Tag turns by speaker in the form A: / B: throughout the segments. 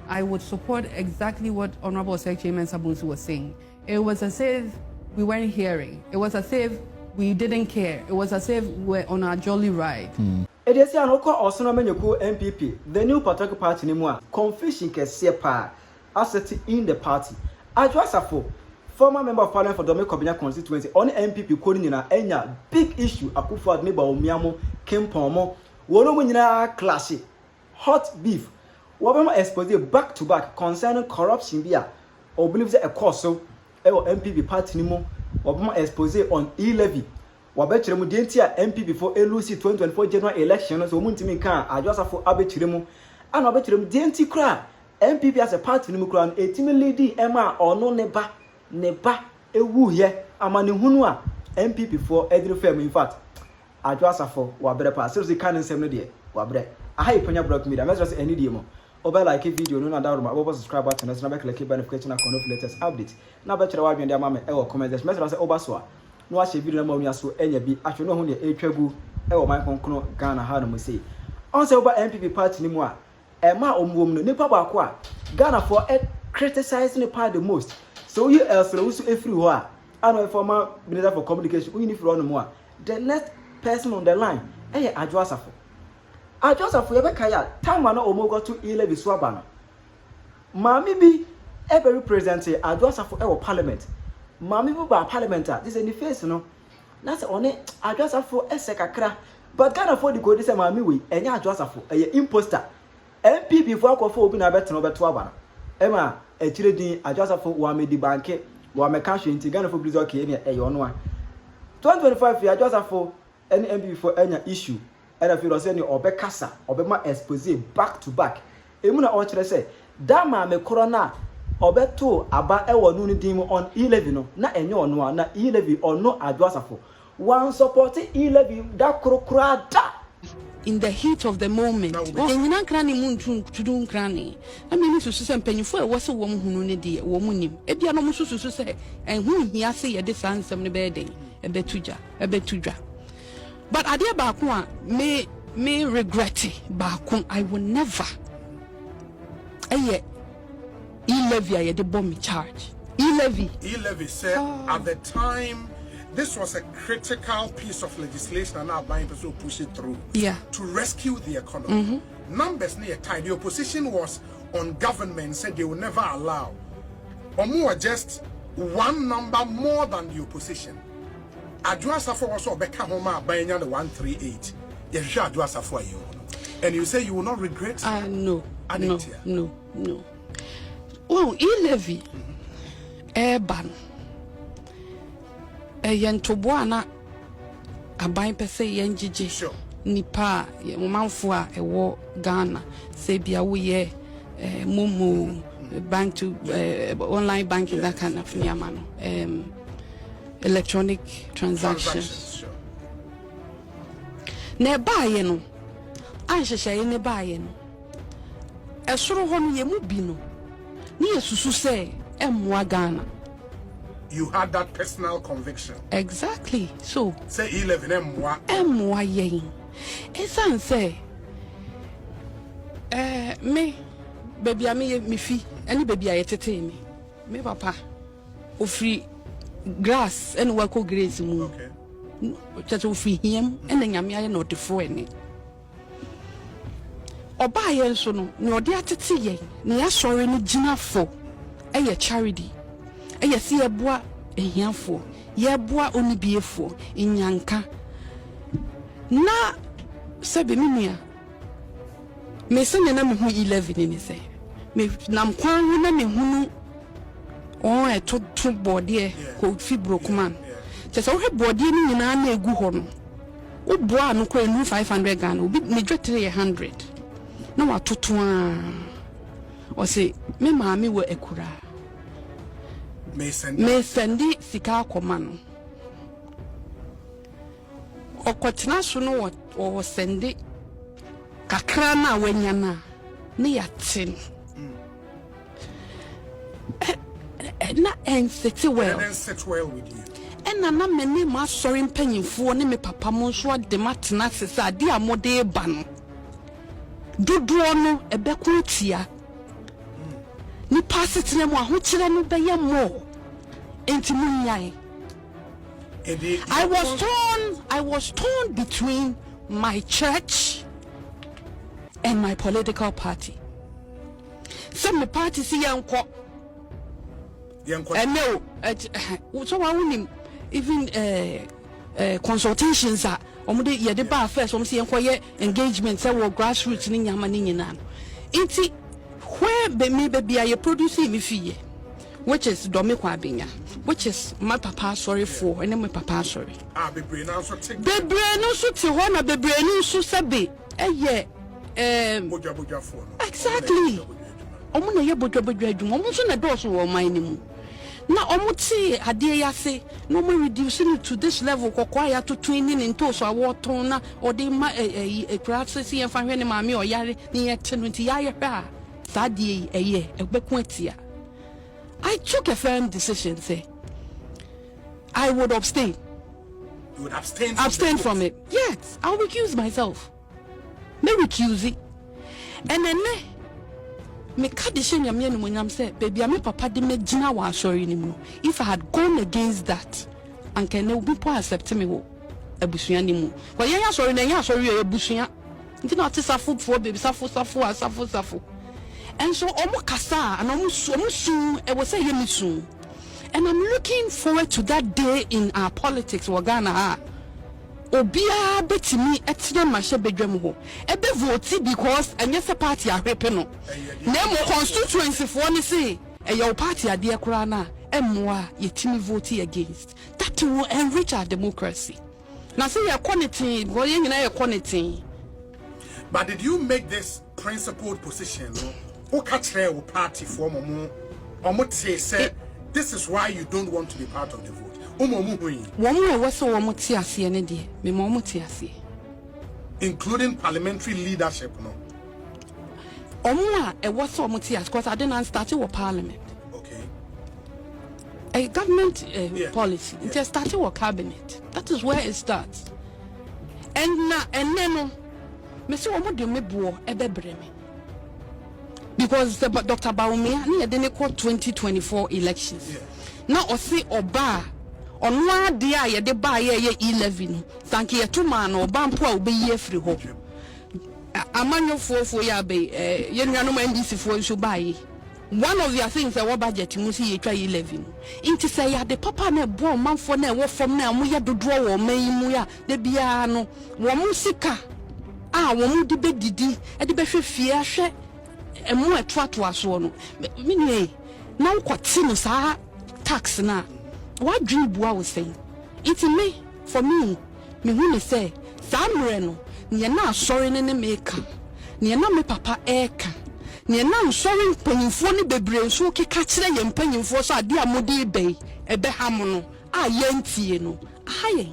A: I would support exactly what Honorable Secretary Mensah-Bonsu was saying. It was as if we weren't hearing. It was as if we didn't care. It was as if we were on our jolly ride.
B: It is an oko osona menyoko NPP, the new political party anymore. Confusion kese pa asset in the party. Adwoa Safo, former member of parliament for Dominic Penyah constituency, on NPP calling in a big issue. Akufo Addo Omiamo, Kempomo, Wono clash, hot beef. Wabama expose back to back concerning corruption via or believes a course so MPP party anymore. Wabama expose on e-levy. Wabetchiremu dientia MP before LUC 2024 general election so muntimi kan Adwoa Safo abetchiremu and wabetchiremu dienti kra MPP as a party nimu kra etimi lady ema ono neba ewu ye amane hunu a MPP for edri firm in fact Adwoa Safo wabre pa so kan nsem no de wabre aha Penyah block media message say any dey mo oba like video no na download ma oba subscribe button na be click notification icon of latest update na be kire wa dwen dey ama me e wo comment message say oba so a no a video na ma onua so enya bi ahwe no ho ne etwagu e wo man konkono Ghana ha no mo say on say oba MPP party ni mu a e ma omwom no nipa ba ko a Ghana for criticizing the party the most so you else no so efri ho a ano former minister for communication we need for no mo a the next person on the line e Adwoa Safo ye be kaya time na omogo to e-levy so aba no maami bi e be represent Adwoa Safo e wo parliament maami bi ba parliament this is the face no na say one Adwoa Safo ese kakra but Ghana for the go this maami we enya Adwoa Safo e imposter MPP for akofo obi na beto beto aba no e ma e kire din Adwoa Safo wa medi banke wa meka hwe nti Ghana for blizo okay e ye ono a 2025 ya Adwoa Safo any MPP for enya issue and if you don't say any obekasa obema expose back to back emu na o kire say da ma me corona obeto aba ewo nu ni dim on e-levy no na enye ono na e-levy ono Adwoa Safo one support e-levy da krokra da
A: in the heat of the moment enyina krani muntu tudun krani na me ni susu se mpanyifo e wo se wo hunu ne de wo munim e bia no mususu se enhu hia se ye de sansem ne be den e betudwa but adia baako a me regret baako I will never e-levy I did bomb charge e-levy
C: said at the time this was a critical piece of legislation and now buying people push it through to rescue the economy. Numbers near time the opposition was on government said they will never allow or more just one number more than the opposition. Adwoa Safo also beka homa buying the 138. Yes, Adwoa Safo you. And you say you will not regret?
A: No. Oh, e-levy ban yentoboana aban pese yenjije nipa momanfo a ewo Ghana se bia wo ye momo bank to online banking that kind of nyama no electronic transactions ne baaye no anhyehyeye ne baaye no esoro ho no ye mu bi no ni yesusu se emwa Ghana.
C: You had that personal conviction.
A: Exactly. So
C: say 11
A: emwa yen esan say me baby ami me fi any baby ayetete me papa ofri grass and wako grace mu
C: okay
A: chacho ofri hiem and nyame aye no defo ene oba yen so no ne ode atete yen ne asore no ginafo eye charity eye se eboa ehiafo yeboa onibiefo inyanka na sebe minua me se na me hu 11 ni se me nam kwan hu na me hunu on eto body ko fibrokman chese wo he body ni nyina na egu ho no wo boa no ko enu 500 Ghana obi me dwe 300 na watoto a o se me maami wo ekura me sendi sika akoma no okotena so no wo sendi kakra na wanya na ne yatin na sit well
C: with you
A: and na me ma sorry mpanyimfo ne me papa mo so ade matena sese ade amode ba no dodo no ebeko tia ni pass it na mo ahokyere no be ye more enti munyai. I was torn between my church and my political party. Some party see yanko. And no, so I wouldn't even consultations are the bar first, engagement, grassroots in Yamanin. It's where maybe I producing me fee, which is Dominic Binya, which is my papa sorry for, and then my papa sorry. The brain also to one of the brain also sabi, exactly. Omuna ye bodwa omo so na do so wo man ni mu na omo ti ade ya se no mo reducing it to this level kokwa ya to twinning into so awoton na ode ma practice ye fa hwe ne ma me oyare ni ye te no ti ya ye hwa sa de eye ebeku atia. I took a firm decision, say I would abstain.
C: You would abstain
A: from it. Yes, I'll recuse myself. Me recuse it. And then me kadishin yamye no munyam say baby ame papa de me gina wa asori ni mu. If I had gone against that, and can no people accept me wo abusua ni mu. Kwa yen asori na yen asori e abusua. Nti na tisafo for baby safo. And so omo kasa and omo soon e was say yemi soon. And I'm looking forward to that day in our politics Ghana. Obia betimi etine mahye bedwam ho ebe vote because anyese party ahwepe no na mo constituency for ne say your party ade kura na emmoa yetimi vote against that will enrich our democracy. Now say your quality go yen na your quality.
C: But did you make this principled position who catch your party for momo omo say this is why you don't want to be part of the vote? Including parliamentary leadership, no?
A: Because I didn't start with parliament.
C: Okay.
A: A government policy. It just started with cabinet. That is where it starts. And then, Mr. because Dr. Baumia, near the 2024 elections.
C: Yeah.
A: Now, I see Oba. On one day, I had buy ye 11. Thank you, 2 man or Bampo be ye free hope. A man for ya be, young NDC for you buy. One of your things our budget you see try 11. Into say ya the papa ne bo man for ne work from now, we had to draw or may muya, the biano, Wamusika. Womu de bedidi, and the better fear share, and more try to us one. Meaning, now quite sinus tax na. What dream boy was saying? It's me, for me when say, Samreno, near now sorry in the maker, near now me papa eka, near now sorry penny phony bebre, so catch the young penny for so dear Modi Bay, a behamono, yenti no, aye.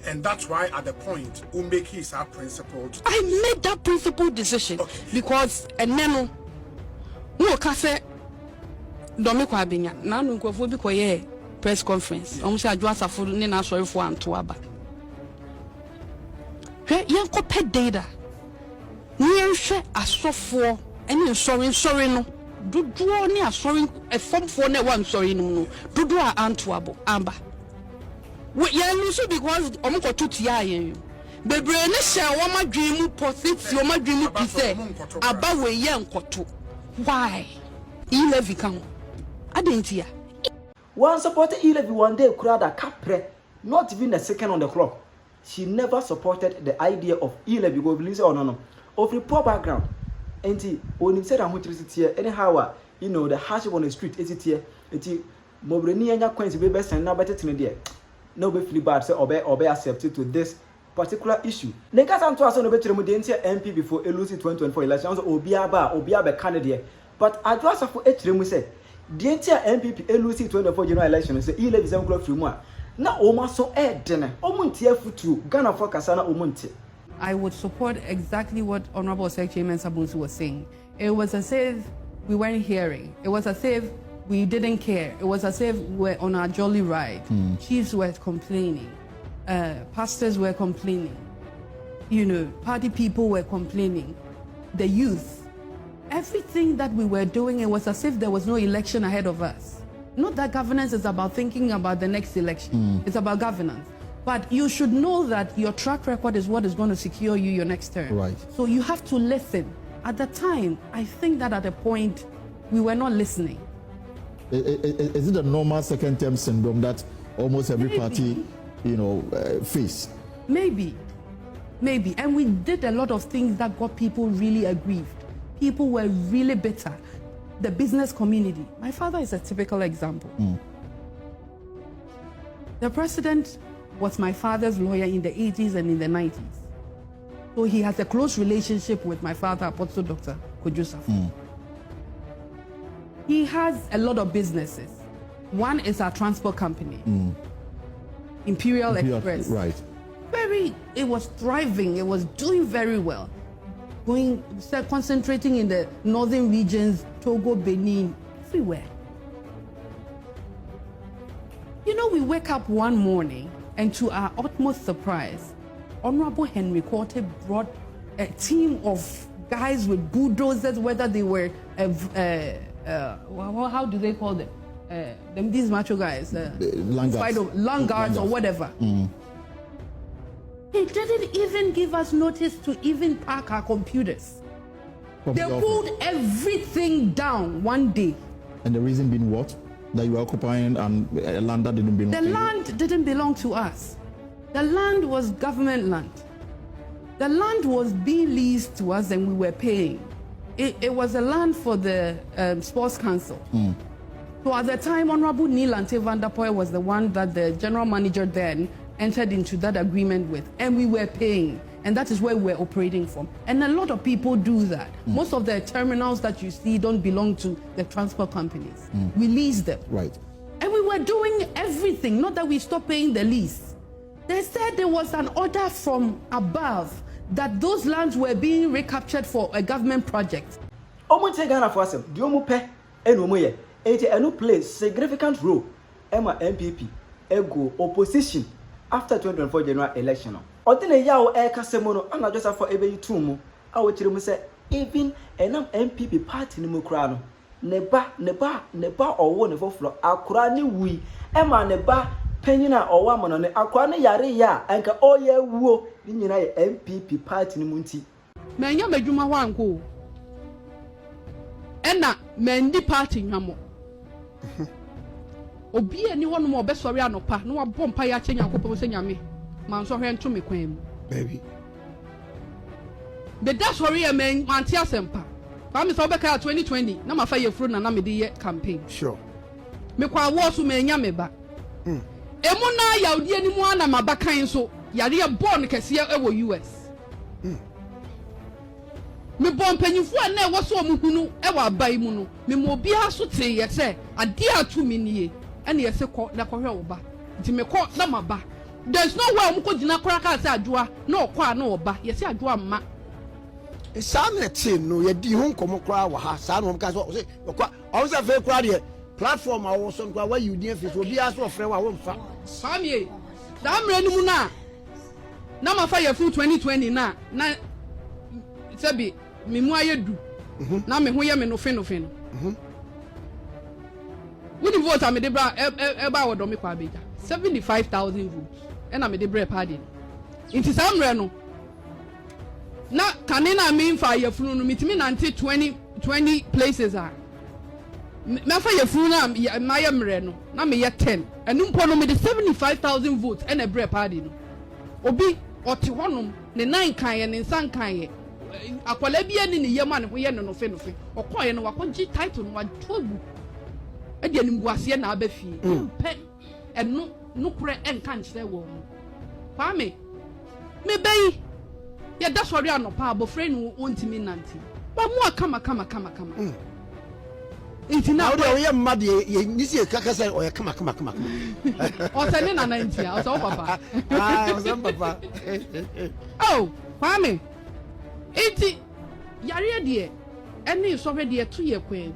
C: And that's why at the point, Umbeki is our principled.
A: I made that principled decision because and then no case Dominic Binya, now no go for because press conference. Say Adwoa Safo ne na sorry for anto aba. Yen ko pet data. Ni hwe asofo ene sorry no. Dodo ne asori efomfo ne wan sorry no. Dodo a anto abo amba. We yen no so because omko tutia yen. Bebre ne hye wo madwen mu positi wo madwen mu pise aba we yen koto. Why? 11 kan. Adentia.
B: One supported 11 one day Kurada Capre, not even a second on the clock. She never supported the idea of 11 go release or no. Of the poor background. And when he said I'm going to here, anyhow, the hardship on the street is it here. Mobreni and your coins be best and now better to me there. No be feel bad, say obey accepted to this particular issue. Nekas and to us on the better MP before elusive 2024 elections, Obiaba candidate. But Adwoa Safo we say. The entire NPP elusive 24 general election is 11 o'clock from one. Now, Omaso Edene, Omuntia Futu, Ghana for Kasana Omunti.
A: I would support exactly what Honorable Secretary Mensah was saying. It was as if we weren't hearing. It was as if we didn't care. It was as if we were on our jolly ride. Chiefs were complaining. Pastors were complaining. Party people were complaining. The youth. everything that we were doing, it was as if there was no election ahead of us. Not that governance is about thinking about the next election. It's about governance. But you should know that your track record is what is going to secure you your next term.
D: Right.
A: So you have to listen. At the time, I think that at a point, we were not listening.
D: Is it a normal second term syndrome that almost every party, face?
A: Maybe. And we did a lot of things that got people really aggrieved. People were really bitter. The business community. My father is a typical example. The president was my father's lawyer in the 80s and in the 90s. So he has a close relationship with my father, Apostle Dr. Adwoa Safo. He has a lot of businesses. One is our transport company, Imperial Express.
D: Right.
A: It was thriving. It was doing very well. Concentrating in the northern regions, Togo, Benin, everywhere. We wake up one morning, and to our utmost surprise, Honorable Henry Quarter brought a team of guys with bulldozers, whether they were, how do they call them? These macho guys. Langards or whatever. He didn't even give us notice to even park our computers. They pulled everything down one day.
D: And the reason being what? That you were occupying and land that didn't belong to you?
A: The land didn't belong to us. The land was government land. The land was being leased to us and we were paying. It was a land for the Sports Council. So at the time, Honorable Neil Ante van der Poel was the one that the general manager then entered into that agreement with, and we were paying, and that is where we were operating from. And a lot of people do that. Most of the terminals that you see don't belong to the transport companies. We lease them.
D: Right.
A: And we were doing everything, not that we stopped paying the lease. They said there was an order from above that those lands were being recaptured for a government project.
B: Omonte Ghana for us, the Omupe, and Omoye, it plays significant role. Emma NPP, ego opposition. After 2024 general election, Odine Yao Kasemono, and just for every 2 months, I would tell you say, even an MPP party in Mukrano, Neba or one of floor, Akurani we, Emma Neba, Penyah or woman on the Akurani Yare, and all ye woo, in United MPP party in Munti.
A: Menya Majuma Wango Enna Mendi party Yamo. Obi any one more best sorry anopa no wa bompa ya chenya akopɔ se nyame man so hwe nto me kwan mu
D: baby
A: be that sorry man anti asempa ba me so obeka 2020 na mafa ye furu na me de ye campaign
D: sure
A: me kwa wo so me nya me ba emu na ya odi ani mu ana mabakan so yare ye born kese e wo US me bon panyifo na e wo so omuhunu e wa abai mu no me mo obi aso te ye se ade atu mi nie and yes, na kohwe oba nti me ko na maba there's no way omko gina kora ka se Adwoa no kwa na oba yes Adwoa ma
E: sa na te no ye di ho nkomo kora wa ha sa na omka so se kwa on se fe kora de platform awo so kwa wa you dey face obi aso ofre wa wonfa
A: famie da mra ni mu na mafa ye fu 2020 na sabi me mu ayedu na me ho ye me no fe no when you vote, I'm a debra about what Domi Kwabeja 75,000 votes, and I'm a debra party. It is Amreno. Now, Canina mean fire flu, meet me until 20 places are. Mafa your funa, Maya Moreno, now me yet 10, and Numpono me the 75,000 votes and a bread party. Obi, or Tiwanum, the 9 kayan and San Kaye. A Qualabian in the Yaman, we are no fenofe, or Koyan, or Quanji title, one told Edi animguasie na abefi pe eno nukure enka nkyere wo kwame me bayi ya da sori anopa abofre no ontimi nanti ba mu akama intina
E: o de ye mmade ye nisi kakasa o ye kama
A: o se ne na nanti o so papa
E: o se papa
A: oh kwame enti yare de ene so hwe de to ye kwan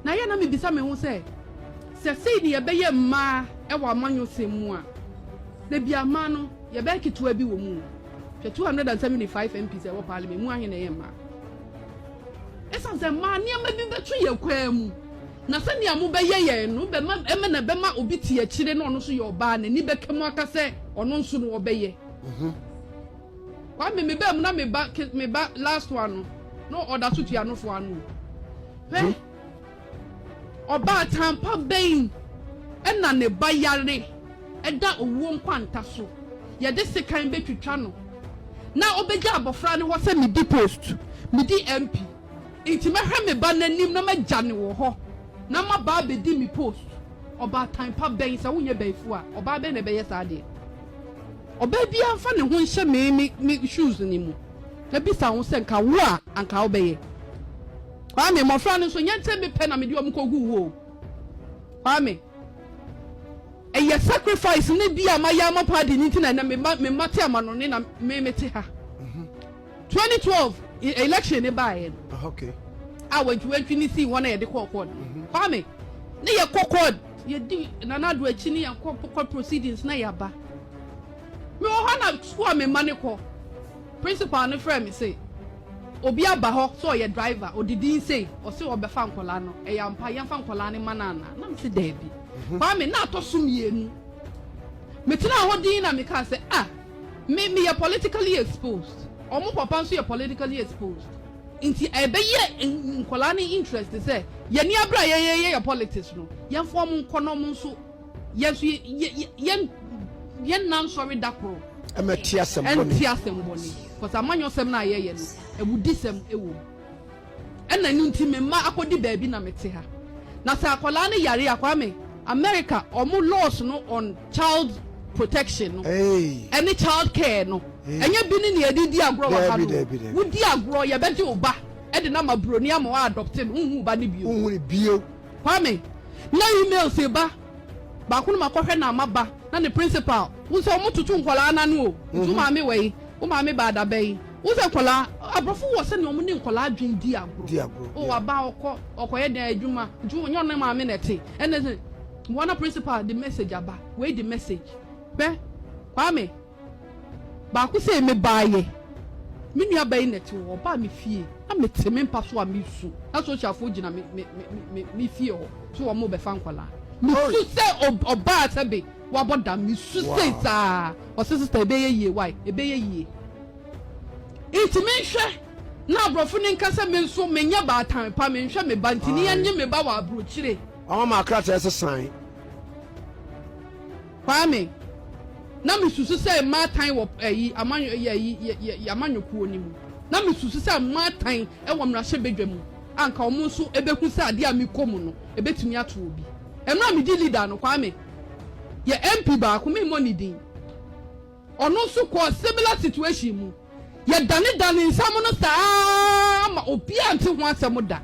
A: na ya na me bisa me ho se sei ne ye beye mma e wa amanyo semu a na bia ma no ye be ketewa bi wo mu 275 MPs e wo parliament mu ahe na ye mma esan se ma ne ma bi betu ye kwamu na se ne amu be ye no be ma eme na be ma obi tie akire na ono so ye oba na ni be kemu aka se ono nso no obeye kwa me be am na me ba last one no order to tia no fo anu he oba tampa bein ena ne ba yare eda owo nkwanta so ye de sekan betwitwa no na obeja abofra ne ho se me di post me di MP enti mehwe me ba nanim na magya ne wo ho na ma ba be di me post oba tampa bein se wonye baifu a oba be ne be yes ade oba bia mfa ne ho nhye me shoes ni mu e bi sa ho se nka wo a anka obeye kwa me mofra ne so nyente me pe na me di omkogu wo kwa me eye sacrifice ne bia ma ya ma party ni tina na me mate amano ne na me mete ha 2012 election ne bae
E: okay
A: went ni see one e de call kwa me ne ye kokod ye di na na do achi ni ya kokod proceedings na ya ba me o hana school me mane ko principal ne friend me say obi aba ho so ye driver odidi say o say obefa nkola no e ya mpa ya fa nkola ne manana na me say debi kwa me na to so mienu me tina ho din na me ka say me ye politically exposed omo papa so ye politically exposed inti ebeye nkola ne interest say ye ni abra ye politics no ye form nkono mo so ye so ye nan sorry dakoro
E: emeti
A: asemboni because amanyo sem na ye no ebudi sem ewo ena ni nti me ma akodi baabi na mete ha na sa akola ne yare akwa me America omo laws no on child protection no any child care no enye bi ni edidi agro wa ha no wudi agro ye bedi oba e de na mabroni ama wa adopt no hu ba ne bio
E: hu bio
A: kwame na email se ba ko no makohwe na amaba na ne principal wo se omo tutu nkola na no o tu ma me wei wo ma me ba da bai wo se nkola abrofo wo se ne omo ne nkola adwen di agro o wa ba okoye de adwuma ju nyo na ma me nete ene one principal the message aba wait the message be kwame ba ku say me baaye me nua bayi net wo ba me fie na me teme mpa so a me su na so chafo gina me fie ho so wo mo be fa nkwala me su say oba sabe wa boda me su say sa o sister ebe ye why ebe ye it me hwe na brofo ni nkasa me nso me nya ba tan pa me hwe me ba ntini ya nye me ba wa abro chire
E: awon ma kra tese sign
A: kwame na me susu say ma tan wo amanyo amanyo kuo ni mu na me susu say ma tan e wo mra hye bedwa mu anka o mu nso ebeku say ade a me komu no ebetumi ato obi emra me di leader no kwame ye MP ba ko me money din ono nso ko similar situation mu ye dane nsam no saa ma obi ante ho asem da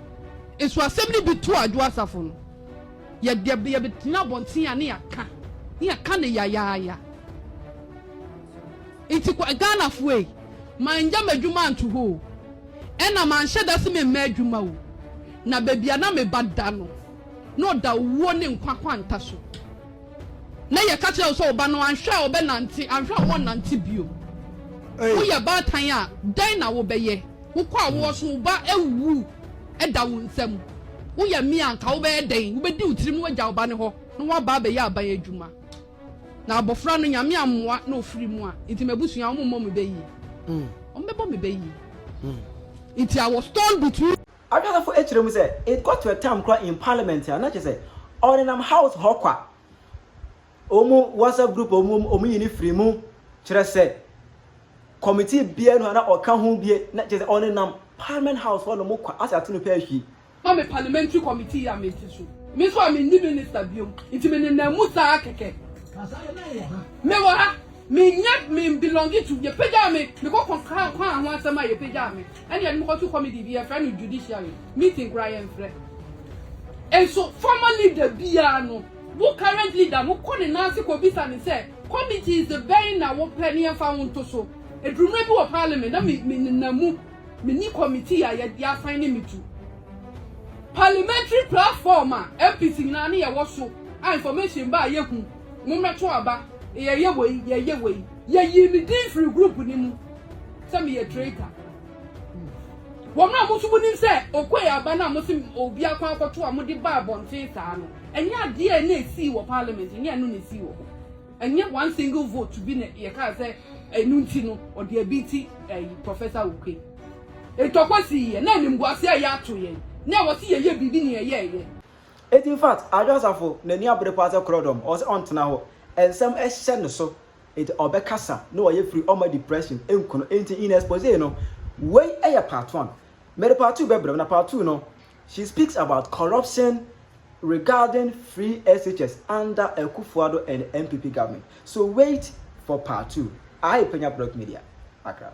A: esu asem ni bi to Adwoa Safo no ye betina bontin ya ne yaka ne ya iti kwa Ghana fuwe manja madwuma antu ho ena manhye da se me madwuma wo na babia na me bada no da wo ne nkwa ntaso na ye ka kire so oba no anhwa obe nante anhwa wo nante bio wo ye ba tan a dan na wo beye wo kwa wo so ba ewu eda wo nsam wo ye mi anka wo be den wo be di utirim wo gya oba ne ho no wa ba be ya aban adwuma na abofra no nyame amoa na ofiri mu a nti mabusua wo mo be yi bebo me be yi nti I was torn between
B: Adwoa Safo echire mu say it got to a time cry in parliament and not just say on house hokwa omu WhatsApp group omu yini free mu kire say committee bia no na oka ho bia na just on parliament house for no mo kwa asa tunu pe ahwi
A: I'm a parliamentary committee ya metisu. Me so am ni minister biom. Iti me na musa keke. Me wo ha, me belong to ye peja me ko kon ho asema ye peja me. Ene ye mo to committee bi e friend judiciary meeting cry en frɛ. And so former leader bia no, wo current leader mo ko ne nansi ko bisa ne say committee is the very na wo plan ye fa won to so. Edrume bi wo parliament na me na mu me ni committee ya assign me to. Parliamentary platform MPC na na ye wo so information ba ye hu mo meto aba ye we ye yi me din free group ni mu say me ye traitor Wɔn a musu bunim sɛ okwe aba na musu obi akwa akɔto a mudi ba abɔnten saa no. Ɛnyɛ adeɛ na esi wɔ parliament, ɛnyɛ no na esi wɔ hɔ. Ɛnyɛ one single vote to be ne yɛka sɛ ɛnu nti no ɔde abiti Professor Okwe. Etɔkɔsi yɛ na nimguase a yɛato yɛn. Na wɔsi yɛyɛ bibi ne yɛyɛ.
B: It in fact, Adwoa Safo n'ani abere party krodom ɔsɛ ɔntena hɔ. Ensɛm ɛhyɛ no so. It ɔbɛkasa no ɔyɛ free ɔma depression enkono enti in expose no. Wey ɛyɛ part 1. Mede part 2 bebrem na part 2 no. She speaks about corruption regarding free SHS under Akufo Addo and NPP government. So wait for part 2. I Penyah Media. Accra.